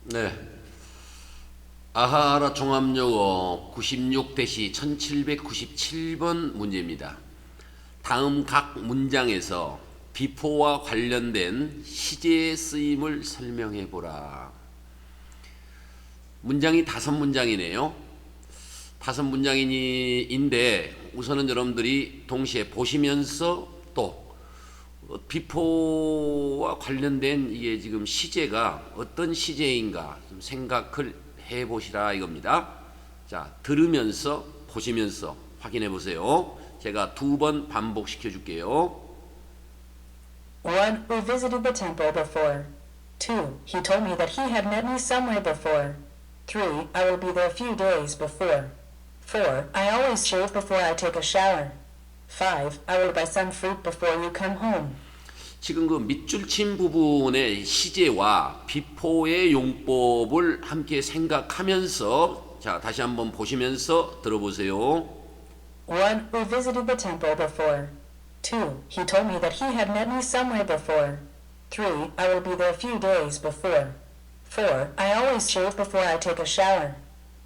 네. 아하라 종합영어 96-1797번 문제입니다. 다음 각 문장에서 비포와 관련된 시제의 쓰임을 설명해 보라. 문장이 5문장이네요. 5문장인데 우선은 여러분들이 동시에 보시면서 또 비포와 관련된 이게 지금 시제가 어떤 시제인가 좀 생각을 해 보시라 이겁니다. 자, 들으면서 보시면서 확인해 보세요. 제가 2번 반복시켜 줄게요. 1. We visited the temple before. 2. He told me that he had met me somewhere before. 3. I will be there a few days before. 4. I always shave before I take a shower. 5. I will buy some fruit before you come home. 지금 그 밑줄 친 부분의 시제와 비포의 용법을 함께 생각하면서 자, 다시 한번 보시면서 들어보세요. 1. We visited the temple before. 2. He told me that he had met me somewhere before. 3. I will be there a few days before. 4. I always shave before I take a shower.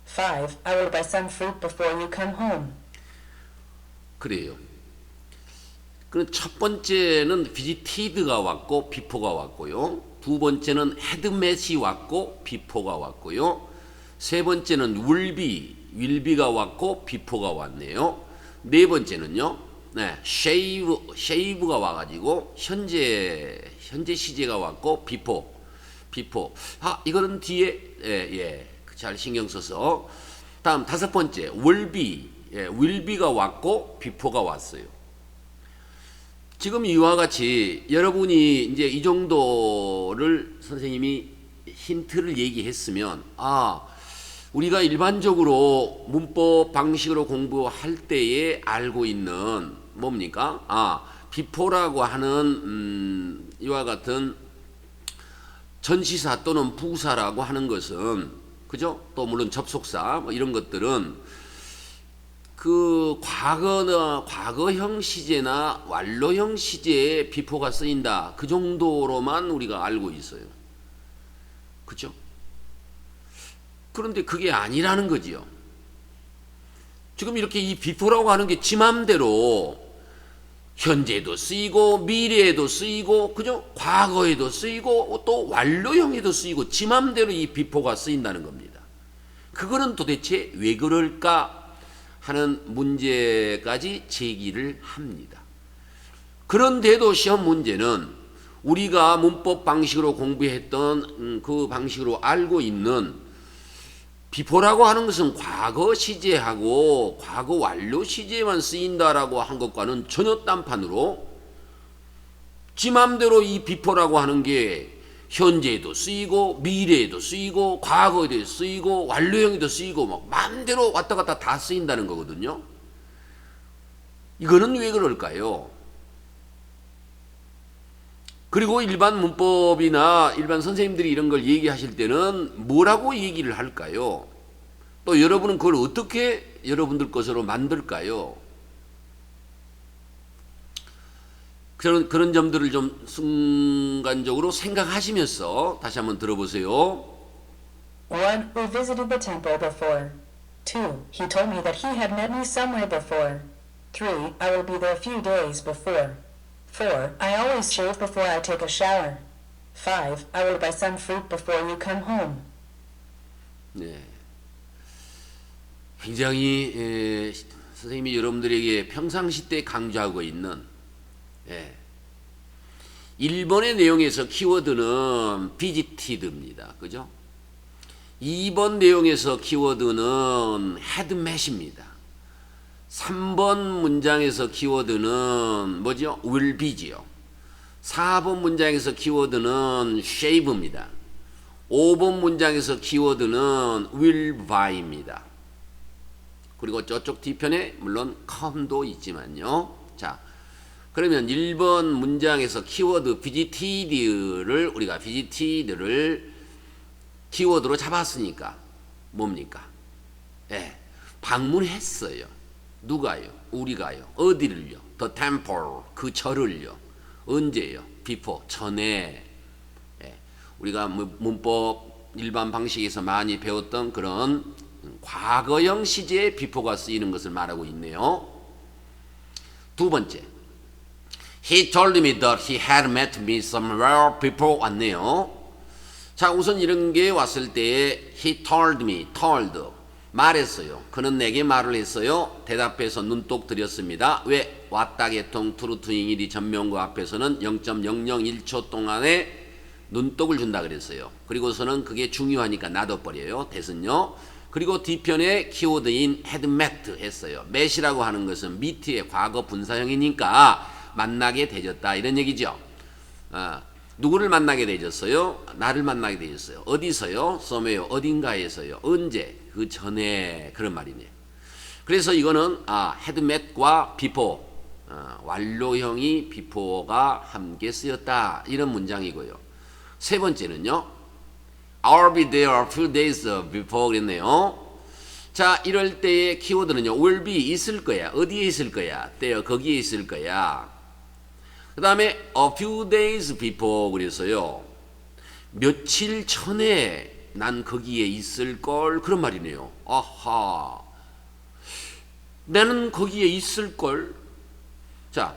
5. I will buy some fruit before you come home. 그래요. 그 첫 번째는 visited가 왔고 비포가 왔고요. 두 번째는 had met이 왔고 비포가 왔고요. 세 번째는 will be가 왔고 비포가 왔네요. 네 번째는요. 네, shave가 와가지고 현재 시제가 왔고 비포. 이거는 뒤에 잘 신경 써서. 다음 5번째 will be가 왔고 비포가 왔어요. 지금 이와 같이 여러분이 이제 이 정도를 선생님이 힌트를 얘기했으면 우리가 일반적으로 문법 방식으로 공부할 때에 알고 있는 뭡니까? 비포라고 하는 이와 같은 전치사 또는 부사라고 하는 것은 그죠? 또 물론 접속사 뭐 이런 것들은 그 과거형 시제나 완료형 시제에 비포가 쓰인다. 그 정도로만 우리가 알고 있어요. 그죠? 그런데 그게 아니라는 거지요. 지금 이렇게 이 비포라고 하는 게 지 맘대로 현재도 쓰이고 미래에도 쓰이고 그죠? 과거에도 쓰이고 또 완료형에도 쓰이고 지 맘대로 이 비포가 쓰인다는 겁니다. 그거는 도대체 왜 그럴까 하는 문제까지 제기를 합니다. 그런데도 시험 문제는 우리가 문법 방식으로 공부했던 그 방식으로 알고 있는 비포라고 하는 것은 과거 시제하고 과거 완료 시제만 쓰인다라고 한 것과는 전혀 딴판으로 지 맘대로 이 비포라고 하는 게 현재에도 쓰이고 미래에도 쓰이고 과거에도 쓰이고 완료형에도 쓰이고 막 마음대로 왔다 갔다 다 쓰인다는 거거든요. 이거는 왜 그럴까요? 그리고 일반 문법이나 일반 선생님들이 이런 걸 얘기하실 때는 뭐라고 얘기를 할까요? 또 여러분은 그걸 어떻게 여러분들 것으로 만들까요? 그런 점들을 좀 순간적으로 생각하시면서 다시 한번 들어보세요. 1. We visited the temple before. 2. He told me that he had met me somewhere before. 3. I will be there a few days before. 4. I always shave before I take a shower. 5. I will buy some fruit before you come home. 네, 굉장히 선생님이 여러분들에게 평상시 때 강조하고 있는 1번의 내용에서 키워드는 visited입니다. 그죠? 2번 내용에서 키워드는 had met입니다. 3번 문장에서 키워드는 뭐죠? will be지요. 4번 문장에서 키워드는 shave입니다. 5번 문장에서 키워드는 will buy입니다. 그리고 저쪽 뒤편에 물론 come도 있지만요. 자, 그러면 1번 문장에서 키워드 visited를 우리가 visited를 키워드로 잡았으니까 뭡니까? 방문했어요. 누가요? 우리가요. 어디를요? The temple, 그 절을요. 언제요? Before, 전에. 우리가 문법 일반 방식에서 많이 배웠던 그런 과거형 시제의 before가 쓰이는 것을 말하고 있네요. 두 번째, He told me that he had met me somewhere before 왔네요. 자, 우선 이런 게 왔을 때에 He told me, told 말했어요. 그는 내게 말을 했어요. 대답해서 눈독 들였습니다. 왜? 왔다 개통 트루트 잉일이 전명구 앞에서는 0.001초 동안에 눈독을 준다 그랬어요. 그리고서는 그게 중요하니까 놔둬버려요. 대신요. 그리고 뒤편에 키워드인 had met 했어요. met이라고 하는 것은 meet의 과거 분사형이니까 만나게 되졌다 이런 얘기죠. 누구를 만나게 되졌어요? 나를 만나게 되졌어요. 어디서요? somewhere 어딘가에서요. 언제? 그 전에 그런 말이네요. 그래서 이거는 had met과 before 완료형이 before가 함께 쓰였다 이런 문장이고요. 세 번째는요. I'll be there a few days before 그랬네요. 자, 이럴 때의 키워드는요. will be 있을 거야. 어디에 있을 거야? there 거기에 있을 거야. 그 다음에 a few days before 그래서요. 며칠 전에 난 거기에 있을 걸 그런 말이네요. 아하. 나는 거기에 있을 걸. 자,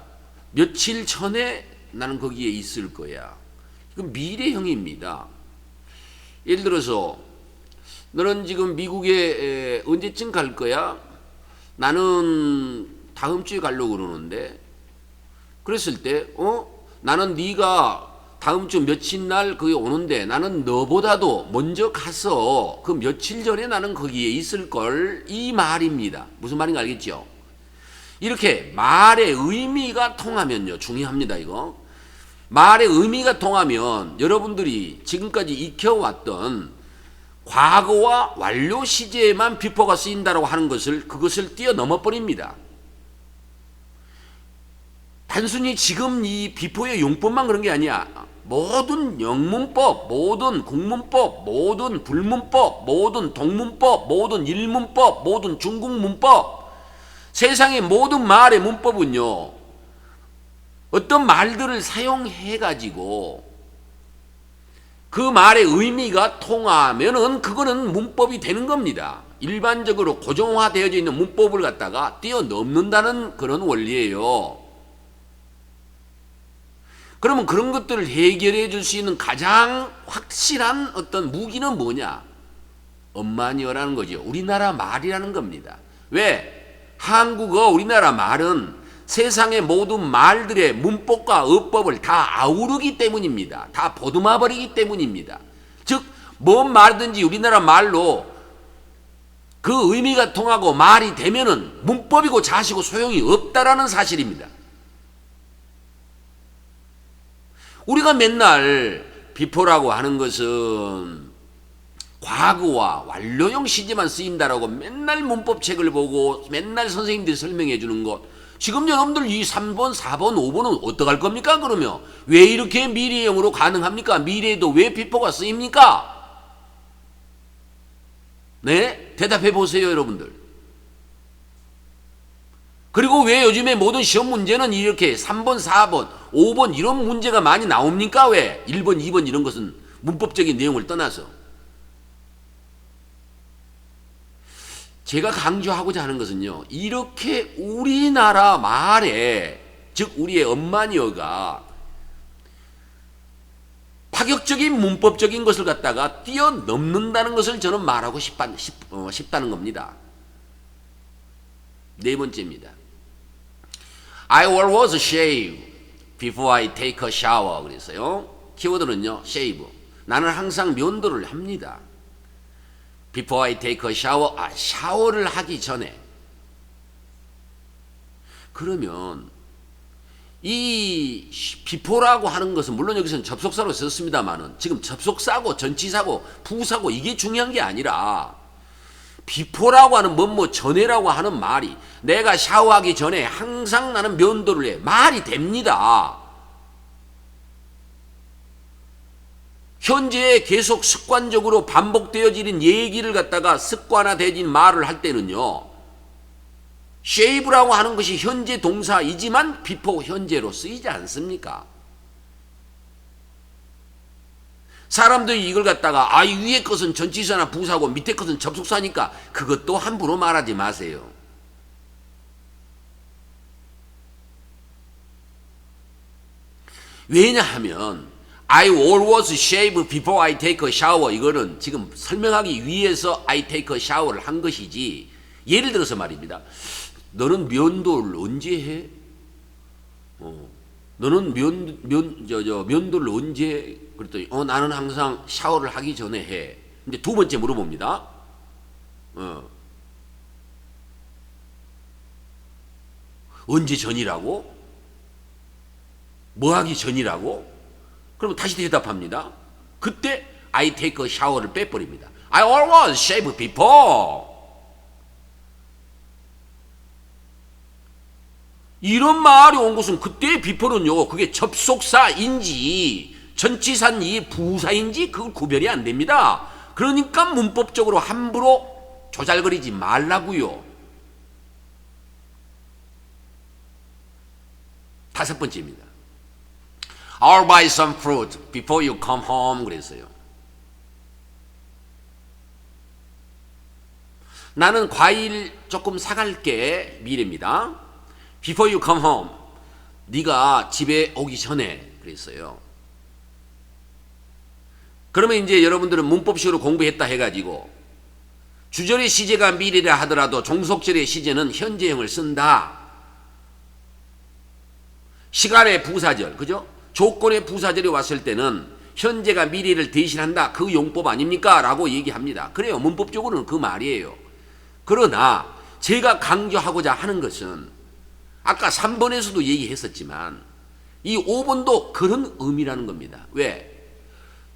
며칠 전에 나는 거기에 있을 거야. 이건 미래형입니다. 예를 들어서 너는 지금 미국에 언제쯤 갈 거야? 나는 다음 주에 가려고 그러는데 그랬을 때 나는 네가 다음 주 며칠 날 거기 오는데 나는 너보다도 먼저 가서 그 며칠 전에 나는 거기에 있을 걸 이 말입니다. 무슨 말인가 알겠죠? 이렇게 말의 의미가 통하면요. 중요합니다. 이거. 말의 의미가 통하면 여러분들이 지금까지 익혀왔던 과거와 완료 시제에만 before가 쓰인다고 하는 것을 그것을 뛰어넘어 버립니다. 단순히 지금 이 before의 용법만 그런 게 아니야. 모든 영문법, 모든 국문법, 모든 불문법, 모든 동문법, 모든 일문법, 모든 중국문법 세상의 모든 말의 문법은요. 어떤 말들을 사용해 가지고 그 말의 의미가 통하면은 그거는 문법이 되는 겁니다. 일반적으로 고정화되어져 있는 문법을 갖다가 뛰어넘는다는 그런 원리예요. 그러면 그런 것들을 해결해 줄 수 있는 가장 확실한 어떤 무기는 뭐냐? 엄마니어라는 거죠. 우리나라 말이라는 겁니다. 왜? 한국어, 우리나라 말은 세상의 모든 말들의 문법과 어법을 다 아우르기 때문입니다. 다 보듬어 버리기 때문입니다. 즉, 뭔 말든지 우리나라 말로 그 의미가 통하고 말이 되면은 문법이고 자시고 소용이 없다라는 사실입니다. 우리가 맨날 before라고 하는 것은 과거와 완료형 시제만 쓰인다라고 맨날 문법책을 보고 맨날 선생님들이 설명해 주는 것. 지금 여러분들 이 3번, 4번, 5번은 어떡할 겁니까? 그러면 왜 이렇게 미래형으로 가능합니까? 미래에도 왜 before가 쓰입니까? 네? 대답해 보세요, 여러분들. 그리고 왜 요즘에 모든 시험 문제는 이렇게 3번, 4번, 5번 이런 문제가 많이 나옵니까? 왜? 1번, 2번 이런 것은 문법적인 내용을 떠나서. 제가 강조하고자 하는 것은요. 이렇게 우리나라 말에 즉 우리의 엄마니어가 파격적인 문법적인 것을 갖다가 뛰어넘는다는 것을 저는 말하고 싶다는 겁니다. 네 번째입니다. I always shave before I take a shower 그랬어요. 키워드는요. shave. 나는 항상 면도를 합니다. Before I take a shower. 샤워를 하기 전에. 그러면 이 before라고 하는 것은 물론 여기서는 접속사로 썼습니다만은 지금 접속사고 전치사고 부사고 이게 중요한 게 아니라 before라고 하는 뭐뭐 전에라고 하는 말이 내가 샤워하기 전에 항상 나는 면도를 해. 말이 됩니다. 현재 계속 습관적으로 반복되어지는 얘기를 갖다가 습관화되어진 말을 할 때는요. shave라고 하는 것이 현재 동사이지만 before 현재로 쓰이지 않습니까? 사람들이 이걸 갖다가 이 위에 것은 전치사나 부사고 밑에 것은 접속사니까 그것도 함부로 말하지 마세요. 왜냐하면 I always shave before I take a shower 이거는 지금 설명하기 위해서 I take a shower를 한 것이지, 예를 들어서 말입니다. 너는 면도를 언제 해? 너는 면도를 언제 해? 그랬더니 나는 항상 샤워를 하기 전에 해. 이제 두 번째 물어봅니다. 언제 전이라고? 뭐 하기 전이라고? 그러면 다시 대답합니다. 그때 I take a shower를 빼버립니다. I always shave before. 이런 말이 온 것은 그때의 before는요, 그게 접속사인지 전치사인지 부사인지 그걸 구별이 안 됩니다. 그러니까 문법적으로 함부로 조잘거리지 말라고요. 다섯 번째입니다. I'll buy some fruit before you come home 그랬어요. 나는 과일 조금 사갈게 미래입니다. Before you come home. 네가 집에 오기 전에 그랬어요. 그러면 이제 여러분들은 문법식으로 공부했다 해가지고 주절의 시제가 미래라 하더라도 종속절의 시제는 현재형을 쓴다. 시간의 부사절, 그죠? 조건의 부사절이 왔을 때는 현재가 미래를 대신한다. 그 용법 아닙니까? 라고 얘기합니다. 그래요. 문법적으로는 그 말이에요. 그러나 제가 강조하고자 하는 것은 아까 3번에서도 얘기했었지만 이 5번도 그런 의미라는 겁니다. 왜?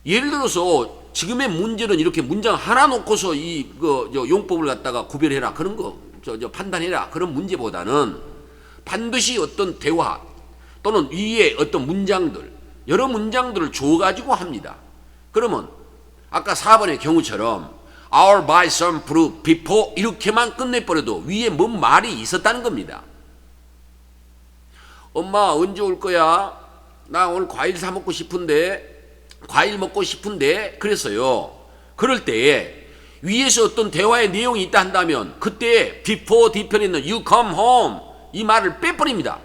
예를 들어서 지금의 문제는 이렇게 문장 하나 놓고서 용법을 갖다가 구별해라. 그런 거, 판단해라. 그런 문제보다는 반드시 어떤 대화 또는 위에 어떤 문장들, 여러 문장들을 줘가지고 합니다. 그러면 아까 4번의 경우처럼 I'll buy some fruit before 이렇게만 끝내버려도 위에 뭔 말이 있었다는 겁니다. 엄마 언제 올 거야? 나 오늘 과일 사 먹고 싶은데, 과일 먹고 싶은데 그랬어요. 그럴 때에 위에서 어떤 대화의 내용이 있다 한다면 그때 before 뒤편에 있는 you come home 이 말을 빼버립니다.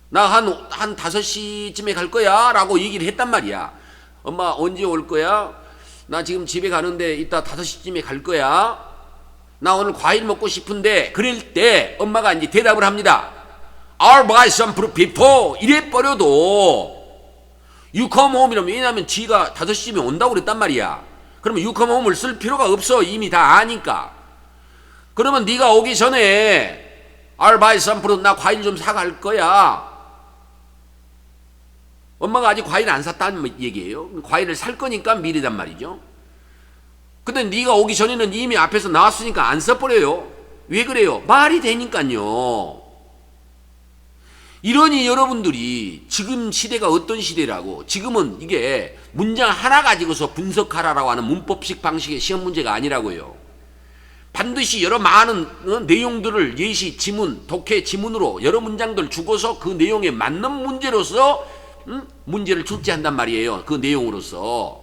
나 한 5시쯤에 갈 거야 라고 얘기를 했단 말이야. 엄마 언제 올 거야? 나 지금 집에 가는데 이따 5시쯤에 갈 거야. 나 오늘 과일 먹고 싶은데 그럴 때 엄마가 이제 대답을 합니다. I'll buy some fruit before 이래 버려도 you come home이라면, 왜냐하면 지가 5시쯤에 온다고 그랬단 말이야. 그러면 you come home을 쓸 필요가 없어. 이미 다 아니까. 그러면 네가 오기 전에 I'll buy some fruit 나 과일 좀 사갈 거야. 엄마가 아직 과일 안 샀다는 얘기예요. 과일을 살 거니까 미래단 말이죠. 근데 네가 오기 전에는 이미 앞에서 나왔으니까 안 써버려요. 왜 그래요? 말이 되니까요. 이러니 여러분들이 지금 시대가 어떤 시대라고, 지금은 이게 문장 하나 가지고서 분석하라라고 하는 문법식 방식의 시험 문제가 아니라고요. 반드시 여러 많은 내용들을 예시, 지문, 독해, 지문으로 여러 문장들 주고서 그 내용에 맞는 문제로서 문제를 출제한단 말이에요. 그 내용으로서.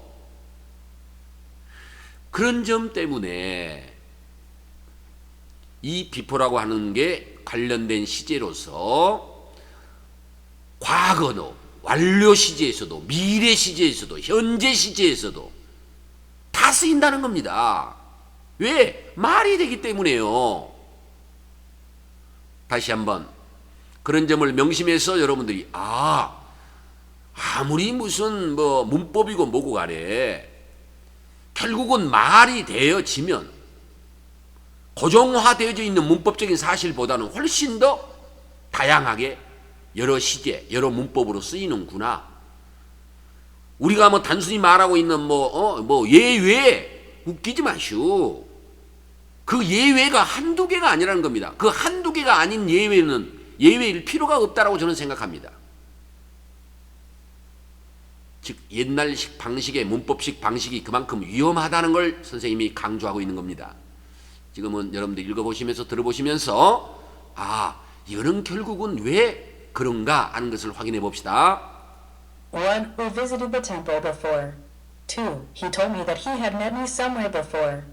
그런 점 때문에 이 비포라고 하는 게 관련된 시제로서 과거도, 완료 시제에서도, 미래 시제에서도, 현재 시제에서도 다 쓰인다는 겁니다. 왜? 말이 되기 때문에요. 다시 한번 그런 점을 명심해서 여러분들이 아무리 무슨 문법이고 뭐고 간에 결국은 말이 되어지면 고정화되어져 있는 문법적인 사실보다는 훨씬 더 다양하게 여러 시제, 여러 문법으로 쓰이는구나. 우리가 단순히 말하고 있는 예외 웃기지 마시오. 그 예외가 한두 개가 아니라는 겁니다. 그 한두 개가 아닌 예외일 필요가 없다라고 저는 생각합니다. 즉 옛날식 방식의 문법식 방식이 그만큼 위험하다는 걸 선생님이 강조하고 있는 겁니다. 지금은 여러분들 읽어보시면서 들어보시면서 이거는 결국은 왜 그런가 하는 것을 확인해 봅시다. 1. We visited the temple before. 2. He told me that he had met me somewhere before.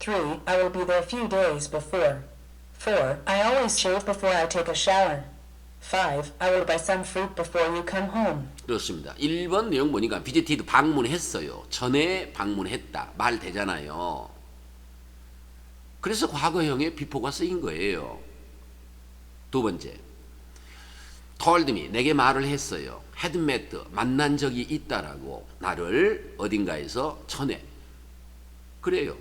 3. I will be there a few days before. 4. I always shave before I take a shower. 5. I will buy some fruit before you come home. 그렇습니다. 1번 내용 보니까 visited 방문했어요. 전에 방문했다. 말 되잖아요. 그래서 과거형의 before가 쓰인 거예요. 두 번째. told me 내게 말을 했어요. had met 만난 적이 있다라고 나를 어딘가에서 전에 그래요.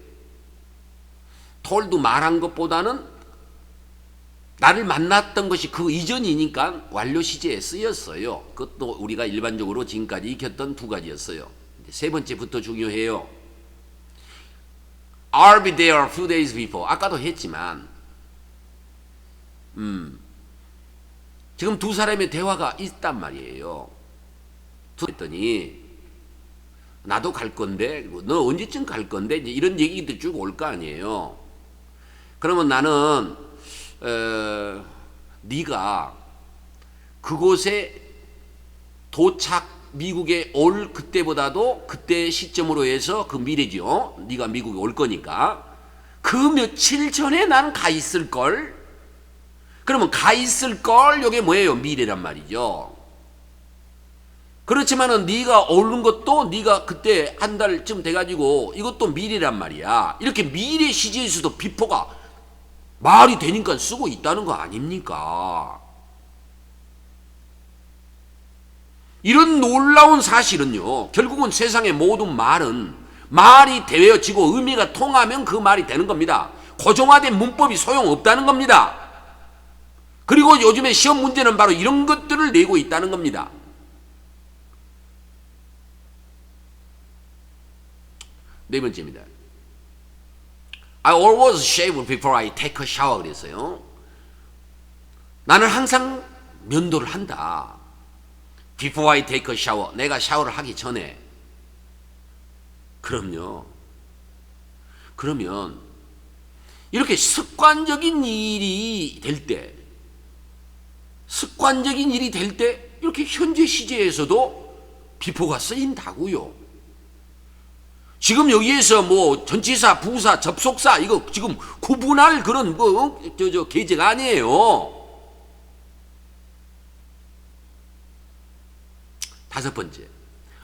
told 말한 것보다는 나를 만났던 것이 그 이전이니까 완료 시제에 쓰였어요. 그것도 우리가 일반적으로 지금까지 익혔던 두 가지였어요. 세 번째부터 중요해요. I'll be there a few days before. 아까도 했지만 지금 두 사람의 대화가 있단 말이에요. 했더니 나도 갈 건데 너 언제쯤 갈 건데 이제 이런 얘기도 쭉 올 거 아니에요. 그러면 나는 네가 그곳에 도착 미국에 올 그때보다도 그때 시점으로 해서 그 미래죠. 네가 미국에 올 거니까 그 며칠 전에 나는 가 있을 걸. 그러면 가 있을 걸 이게 뭐예요? 미래란 말이죠. 그렇지만은 네가 오는 것도 네가 그때 한 달쯤 돼가지고 이것도 미래란 말이야. 이렇게 미래 시제에서도 비포가 말이 되니까 쓰고 있다는 거 아닙니까? 이런 놀라운 사실은요, 결국은 세상의 모든 말은 말이 되어지고 의미가 통하면 그 말이 되는 겁니다. 고정화된 문법이 소용없다는 겁니다. 그리고 요즘에 시험 문제는 바로 이런 것들을 내고 있다는 겁니다. 네 번째입니다. I always shave before I take a shower 그랬어요. 나는 항상 면도를 한다. Before I take a shower. 내가 샤워를 하기 전에. 그럼요. 그러면 이렇게 습관적인 일이 될 때, 이렇게 현재 시제에서도 before가 쓰인다고요. 지금 여기에서 뭐 전치사, 부사, 접속사 이거 지금 구분할 그런 계제가 아니에요. 다섯 번째,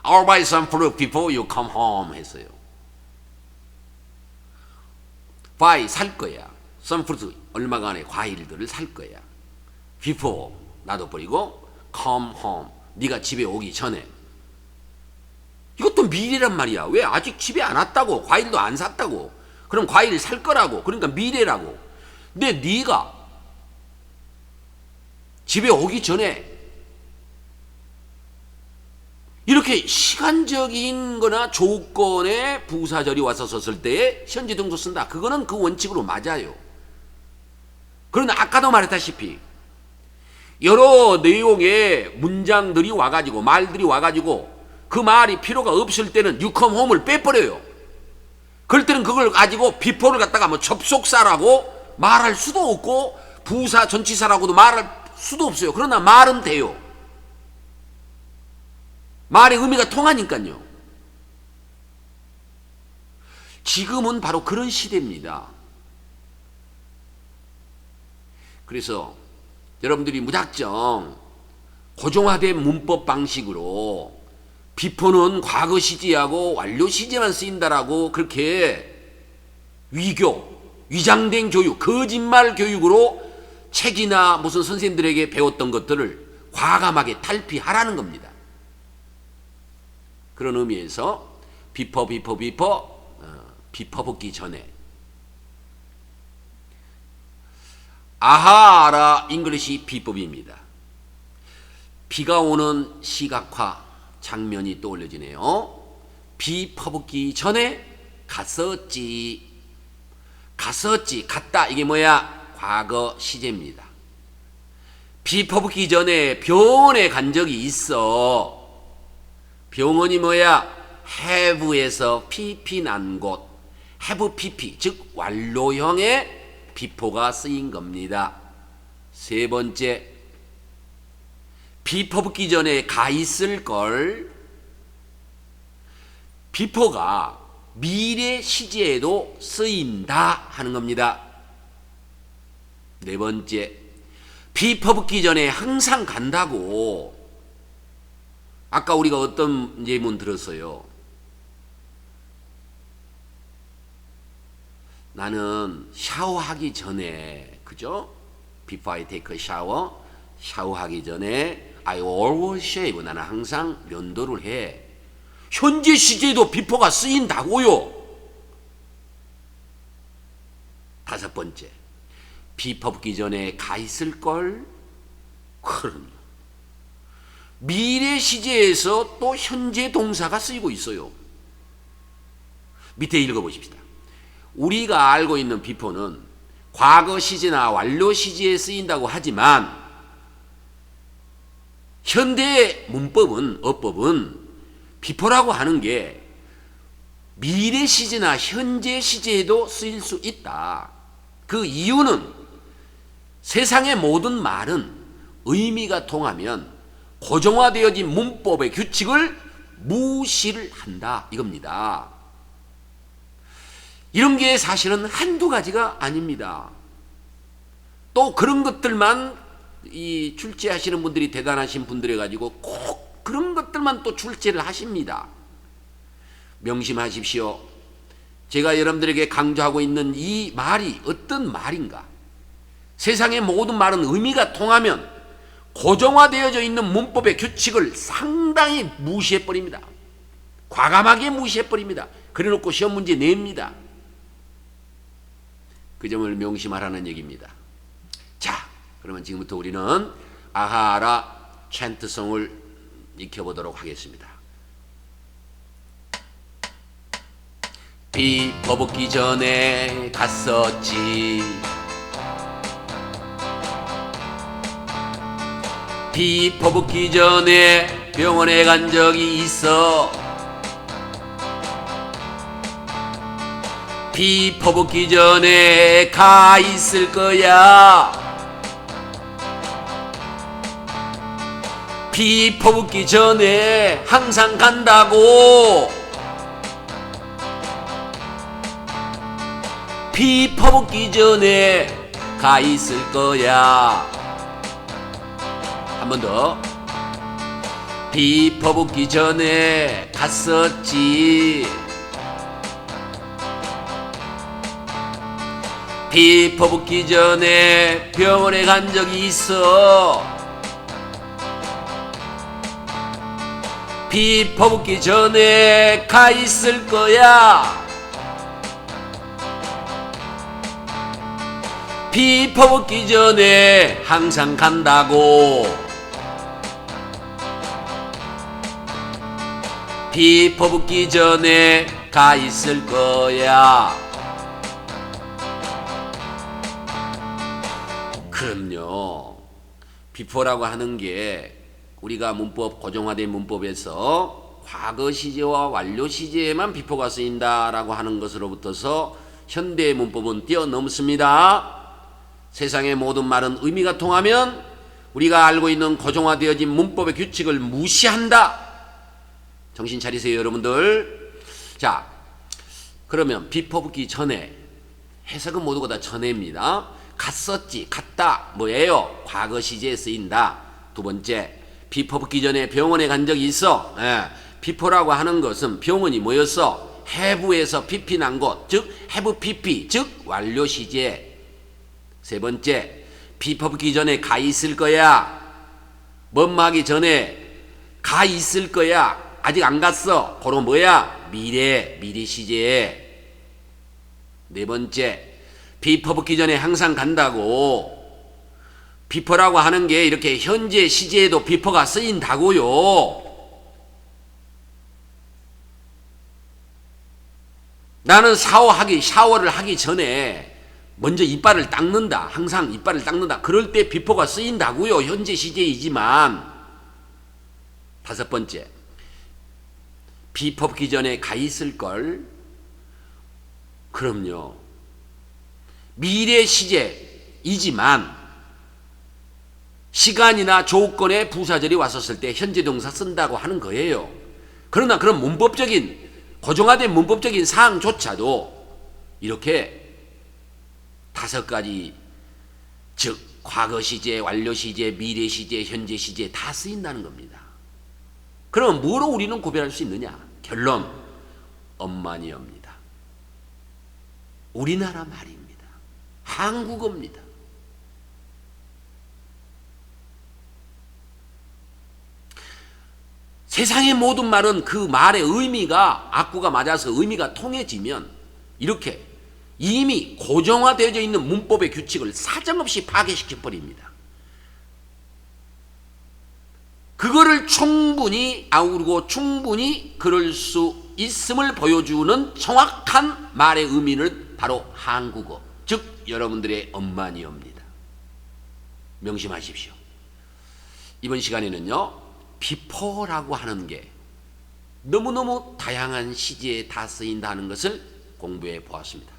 I'll buy some fruit before you come home 했어요. buy 살 거야. some fruit 얼마간의 과일들을 살 거야. before 놔둬버리고 come home 네가 집에 오기 전에. 이것도 미래란 말이야. 왜? 아직 집에 안 왔다고. 과일도 안 샀다고. 그럼 과일 살 거라고. 그러니까 미래라고. 근데 네가 집에 오기 전에 이렇게 시간적인 거나 조건에 부사절이 와서 썼을 때에 현재 동사 쓴다. 그거는 그 원칙으로 맞아요. 그런데 아까도 말했다시피 여러 내용의 문장들이 와가지고 말들이 와가지고 그 말이 필요가 없을 때는 you come home을 빼버려요. 그럴 때는 그걸 가지고 before를 갖다가 뭐 접속사라고 말할 수도 없고 부사 전치사라고도 말할 수도 없어요. 그러나 말은 돼요. 말의 의미가 통하니까요. 지금은 바로 그런 시대입니다. 그래서 여러분들이 무작정 고정화된 문법 방식으로 before는 과거 시제하고 완료 시제만 쓰인다라고 그렇게 위장된 교육, 거짓말 교육으로 책이나 무슨 선생님들에게 배웠던 것들을 과감하게 탈피하라는 겁니다. 그런 의미에서 before 붙기 전에 아하라 잉글리시 비법입니다. 비가 오는 시각화 장면이 떠올려지네요. 비 퍼붓기 전에 갔었지. 갔다. 이게 뭐야? 과거 시제입니다. 비 퍼붓기 전에 병원에 간 적이 있어. 병원이 뭐야? have에서 pp 난 곳. have pp 즉 완료형의 before가 쓰인 겁니다. 세 번째, 비포 붙기 전에 가 있을 걸. 비포가 미래 시제에도 쓰인다 하는 겁니다. 네 번째, 비포 붙기 전에 항상 간다고. 아까 우리가 어떤 예문 들었어요? 나는 샤워하기 전에, 그죠? Before I take a shower, 샤워하기 전에 I always shave. 나는 항상 면도를 해. 현재 시제에도 비포가 쓰인다고요. 다섯 번째, 비포 붙기 전에 가 있을 걸. 그럼요. 미래 시제에서 또 현재 동사가 쓰이고 있어요. 밑에 읽어보십시다. 우리가 알고 있는 비포는 과거 시제나 완료 시제에 쓰인다고 하지만 현대 문법은, 어법은 비포라고 하는 게 미래 시제나 현재 시제에도 쓰일 수 있다. 그 이유는 세상의 모든 말은 의미가 통하면 고정화되어진 문법의 규칙을 무시를 한다 이겁니다. 이런 게 사실은 한두 가지가 아닙니다. 또 그런 것들만 이 출제하시는 분들이 대단하신 분들이 가지고 꼭 그런 것들만 또 출제를 하십니다. 명심하십시오. 제가 여러분들에게 강조하고 있는 이 말이 어떤 말인가? 세상의 모든 말은 의미가 통하면 고정화되어져 있는 문법의 규칙을 상당히 무시해버립니다. 과감하게 무시해버립니다. 그래놓고 시험 문제 냅니다. 그 점을 명심하라는 얘기입니다. 자, 그러면 지금부터 우리는 아하라 찬트송을 익혀보도록 하겠습니다. 비포 붙기 전에 갔었지. 비포 붙기 전에 병원에 간 적이 있어. 비포 붙기 전에 가 있을 거야. 비포 붙기 전에 항상 간다고. 비포 붙기 전에 가 있을 거야. 한 번 더. 비포 붙기 전에 갔었지. 비포 붙기 전에 병원에 간 적이 있어. 비포 붙기 전에 가 있을 거야. 비포 붙기 전에 항상 간다고. 비포 붙기 전에 가 있을 거야. 그럼요. 비포라고 하는 게 우리가 문법, 고정화된 문법에서 과거 시제와 완료 시제에만 비포가 쓰인다라고 하는 것으로부터서 현대 문법은 뛰어넘습니다. 세상의 모든 말은 의미가 통하면 우리가 알고 있는 고정화되어진 문법의 규칙을 무시한다. 정신 차리세요, 여러분들. 자, 그러면 비포 붙기 전에, 해석은 모두가 다 전에입니다. 갔었지, 갔다, 뭐예요? 과거 시제에 쓰인다. 두 번째, 비포 붙기 전에 병원에 간 적이 있어. 비포라고 하는 것은 병원이 뭐였어? have에서 pp 난 곳, 즉 have pp, 즉 완료 시제. 세 번째, 비포 붙기 전에 가 있을 거야. 뭐뭐 하기 전에 가 있을 거야. 아직 안 갔어. 그럼 뭐야? 미래 시제. 네 번째, 비포 붙기 전에 항상 간다고. 비포라고 하는 게 이렇게 현재 시제에도 비포가 쓰인다고요. 나는 샤워를 하기 전에 먼저 이빨을 닦는다. 항상 이빨을 닦는다. 그럴 때 비포가 쓰인다고요. 현재 시제이지만. 다섯 번째, 비포 붙기 전에 가 있을 걸. 그럼요. 미래 시제이지만 시간이나 조건에 부사절이 왔었을 때 현재 동사 쓴다고 하는 거예요. 그러나 그런 문법적인 고정화된 문법적인 사항조차도 이렇게 5가지, 즉 과거 시제, 완료 시제, 미래 시제, 현재 시제 다 쓰인다는 겁니다. 그럼 뭐로 우리는 구별할 수 있느냐? 결론, 엄마니어입니다. 우리나라 말입니다. 한국어입니다. 세상의 모든 말은 그 말의 의미가 악구가 맞아서 의미가 통해지면 이렇게 이미 고정화되어 있는 문법의 규칙을 사정없이 파괴시켜 버립니다. 그거를 충분히 그럴 수 있음을 보여주는 정확한 말의 의미는 바로 한국어, 즉 여러분들의 엄마니어입니다. 명심하십시오. 이번 시간에는요, 비포라고 하는 게 너무너무 다양한 시제에 다 쓰인다는 것을 공부해 보았습니다.